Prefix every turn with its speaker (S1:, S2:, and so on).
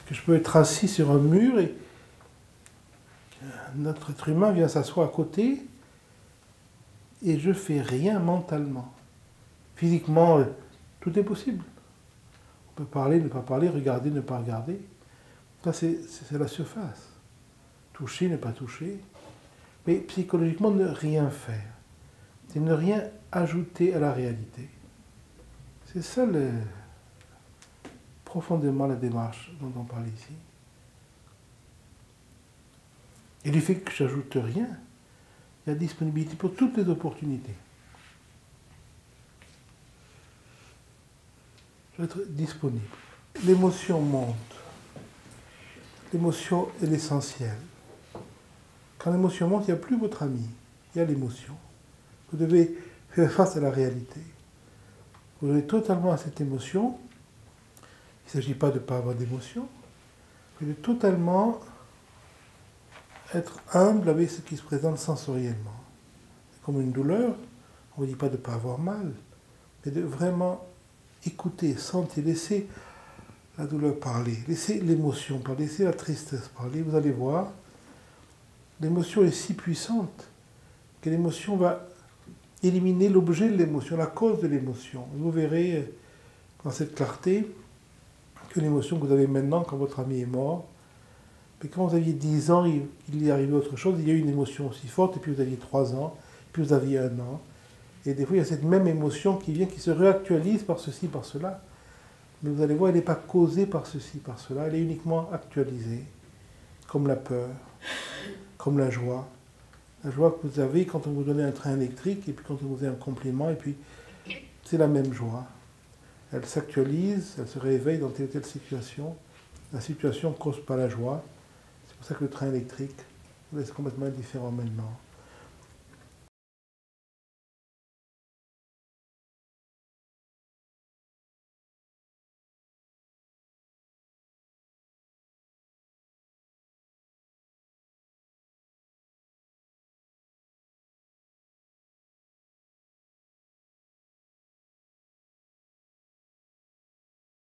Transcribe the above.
S1: Que je peux être assis sur un mur et notre être humain vient s'asseoir à côté et je fais rien mentalement. Physiquement, tout est possible. On peut parler, ne pas parler, regarder, ne pas regarder. Ça, c'est la surface. Toucher, ne pas toucher. Mais psychologiquement, ne rien faire. C'est ne rien ajouter à la réalité. C'est ça profondément la démarche dont on parle ici. Et du fait que j'ajoute rien, il y a disponibilité pour toutes les opportunités. Je vais être disponible. L'émotion monte. L'émotion est l'essentiel. Quand l'émotion monte, il n'y a plus votre ami, il y a l'émotion. Vous devez faire face à la réalité. Vous devez totalement à cette émotion. Il ne s'agit pas de ne pas avoir d'émotion, mais de totalement être humble avec ce qui se présente sensoriellement. C'est comme une douleur, on ne dit pas de ne pas avoir mal, mais de vraiment écouter, sentir, laisser la douleur parler, laisser l'émotion parler, laisser la tristesse parler. Vous allez voir, l'émotion est si puissante que l'émotion va éliminer l'objet de l'émotion, la cause de l'émotion. Vous verrez dans cette clarté que l'émotion que vous avez maintenant quand votre ami est mort, mais quand vous aviez 10 ans, il y est arrivé autre chose, il y a eu une émotion aussi forte, et puis vous aviez 3 ans, puis vous aviez 1 an. Et des fois, il y a cette même émotion qui vient, qui se réactualise par ceci, par cela. Mais vous allez voir, elle n'est pas causée par ceci, par cela, elle est uniquement actualisée, comme la peur, comme la joie. La joie que vous avez quand on vous donne un train électrique, et puis quand on vous fait un compliment, et puis c'est la même joie. Elle s'actualise, elle se réveille dans telle ou telle situation. La situation ne cause pas la joie. C'est pour ça que le train électrique vous laisse complètement indifférent maintenant.